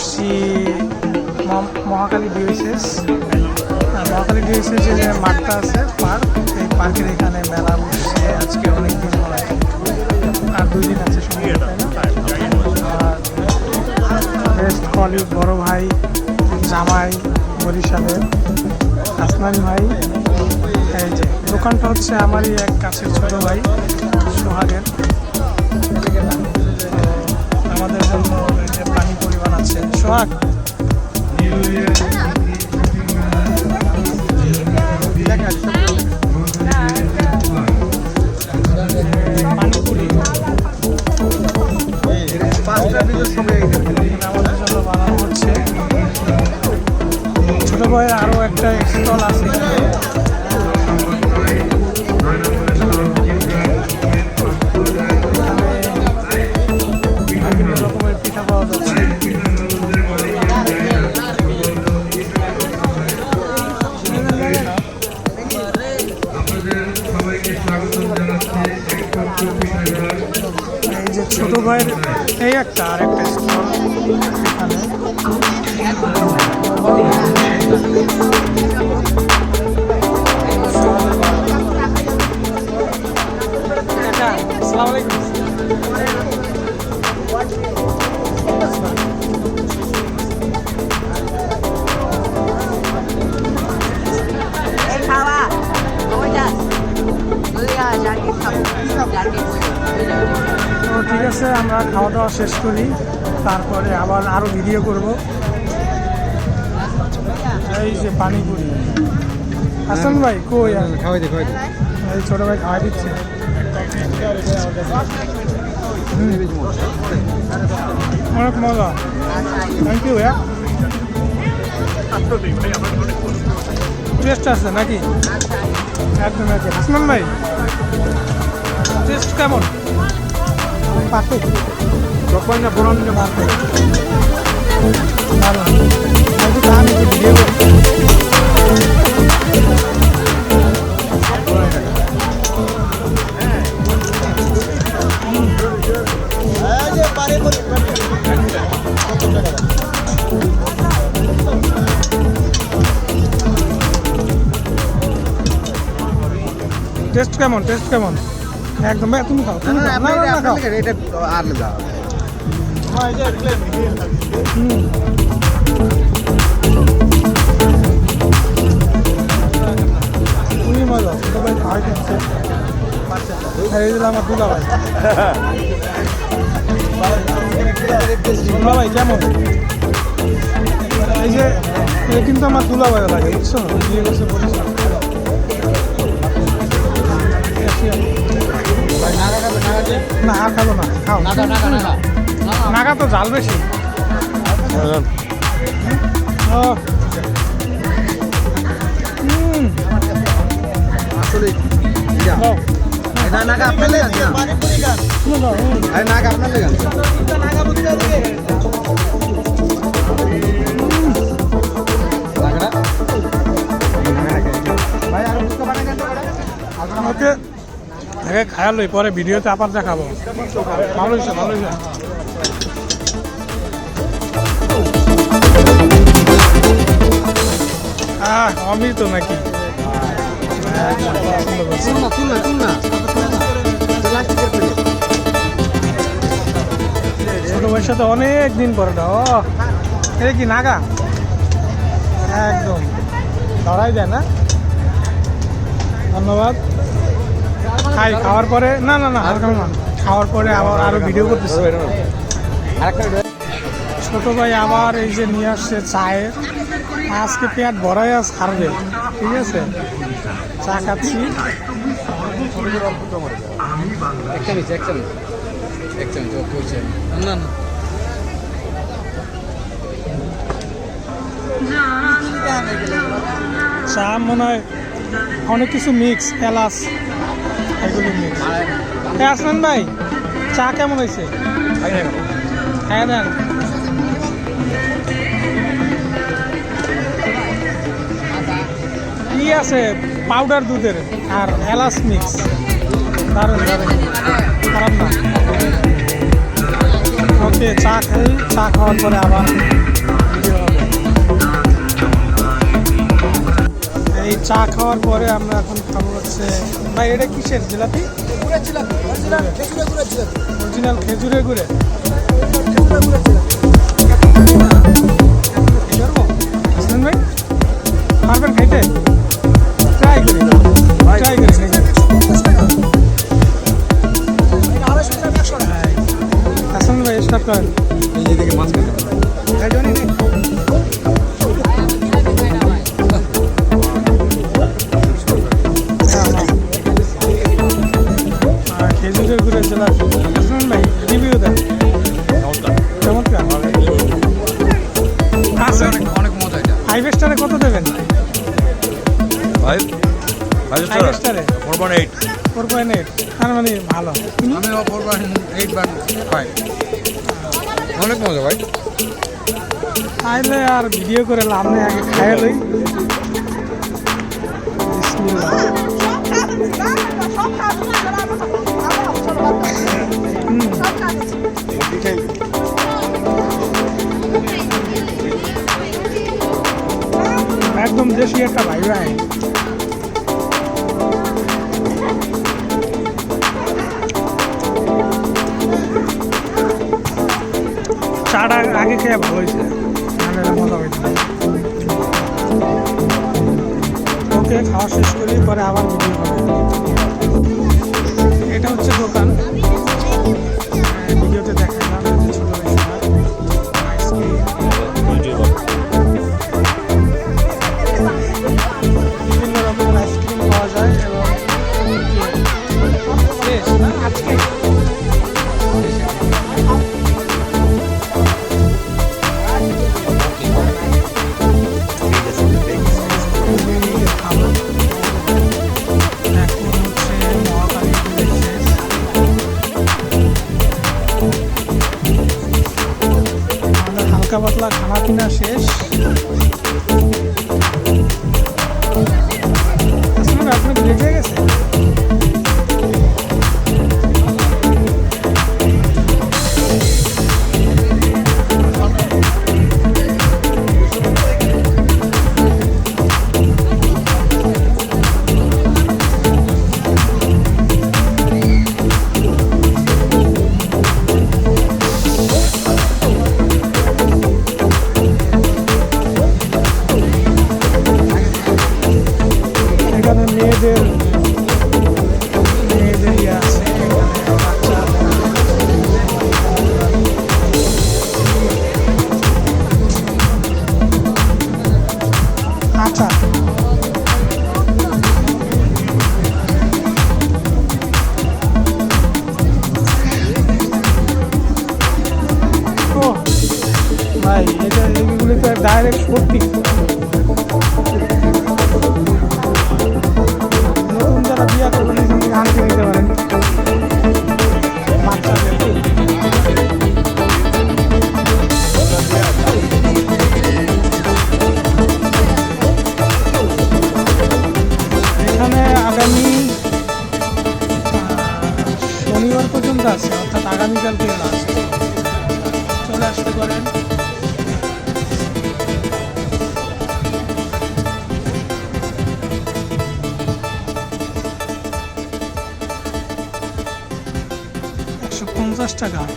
আসছি Mahakali DSS. Mahakali DSS যে মাঠটা আছে পার্ক, এই পার্কের এখানে মেলা বসছে আজকে অনেক দিন পরে, আর 2 দিন আছে সময়, তাই না? আর বেস্ট কলিগ, বড় ভাই, জামাই বরিশালের আসমান ভাই। এই যে দোকানটা হচ্ছে আমারই এক কাছের ছোট ভাই সোহাগের। আমাদের জন্য যে পানি পরিমাণ আছে সোহাগ, পানিপুরি আমাদের জন্য বানানো হচ্ছে। ছোট ভাইয়ের আরও একটা স্টল আছে, বিভিন্ন রকমের পিঠা পাওয়া যাচ্ছে। এই যে ছোট ভাইয়ের এই একটা আর একটা স্টল এখানে। আসসালামু আলাইকুম। তো ঠিক আছে, আমরা খাওয়া দাওয়া শেষ করি, তারপরে আবার আরও ভিডিও করব। এই যে পানিপুরি, হাসান ভাই কই? খাওয়াই দে এই ছোট ভাই খাওয়াই দিচ্ছে। অনেক মজা, থ্যাংক ইউ ভাইয়া। টেস্ট আছে নাকি? একদম একদম। হাসনান ভাই টেস্ট কেমন? পারফেক্ট, তখন না বরং পারফেক্ট, ভালো। আমি তো ভিডিও করছি। টেস্ট কেমন? টেস্ট কেমন? একদম ভাই তুমি খাও, তুমি খাও। না খাও, এটা আর না দাও। খুবই মজা। ছোট ভাই খাওয়াই দিচ্ছে। এই দিল আমার দুলা ভাই। দুলা ভাই কেমন? এই যে এ কিন্তু আমার দুলা ভাই লাগে, বুঝছো? বিয়ে করছে বলেছিলাম। না আর খাবো না, খাও। নাগা তো ঝাল বেশি। আসলে নাগা আপনার লেগে আছে, নাগা আপনার লেগে আছে। ওকে আগে খায়ালই, পরে ভিডিওতে আবার দেখাবো। ভালো হয়েছে, ভালো হয়েছে। অমৃত নাকি? ছোট ভাইয়ের সাথে অনেক দিন পরে। ও এটা কি নাগা? একদম ধরাই দেয় না। ধন্যবাদ। খাই, খাওয়ার পরে না না না আর খাবো না। খাওয়ার পরে আবার আরো ভিডিও করতেছি। ছোট ভাই আবার এই যে নিয়ে আসছে চায়ের। আজকে পেট ভরাই আজ হারবে, ঠিক আছে? চা খাচ্ছি। চা মনে হয় অনেক কিছু মিক্স, এলাচ এগুলি মিক্স। আসলেন ভাই, চা কেমন হয়েছে? হ্যাঁ দেন। কি আছে পাউডার দুধের আর এলাচ মিক্স, দারুণ দারুণ, খারাপ না। ওকে চা খাই, চা খাওয়ার পরে আবার চা খাওয়ার পরে আমরা এখন খাবো হচ্ছে ভাই এটা কিসের জিলাপি? গুড়ের জিলাপি, অরিজিনাল খেজুরের গুড়ের জিলাপি। অরিজিনাল খেজুরের গুড়ে খেজুরের গুড়ের জিলাপি। হাসান ভাই পারবেন খাইতে? ট্রাই করি ট্রাই করি এটা 250 গ্রাম 100 টাকা। হাসান ভাই স্টার্ট করেন। এই দিকে মাছ কেটে এই জন্য নেই। খেজুরের গুড়ের জিলাপি হাসান ভাই রিভিউ দেন। চমৎকার আছে। অনেক মজা এটা। 5 স্টারে কত দেবেন? 5 5 স্টারে 4.8 4.8 তার মানে ভালো। আমি 4.8/5 অনেক মজা ভাই। তাইলে আর ভিডিও করে লাভ নেই, আগে খাইয়ে লই। বিসমিল্লাহ। একদম দেশি একটা ভাই ভাই। চাটা আগে খেয়ে ভালো হয়েছে, নাহলে মজা হয়েছে। ওকে খাওয়া শেষ করি, পরে আবার ভিডিও করবো। এটা হচ্ছে দোকান, ভিডিওতে দেখালাম যে ছোট বিভিন্ন রকমের আইসক্রিম পাওয়া যায় এবং আজকে হালকা পাতলা খানা পিনা শেষ। আপনার লেট হয়ে গেছে। এখানে মেয়েদের ইয়ে আছে, বাচ্চা আচ্ছা। ও ভাই, এটা এগুলি তো ডাইরেক্ট সত্যি। নতুন যারা বিয়া করবেন এখান থেকে আনতে নিতে পারেন বাচ্চাদের। এখানে আগামী শনিবার পর্যন্ত আছে, অর্থাৎ আগামীকালকে আছে, চলে আসতে পারেন। $150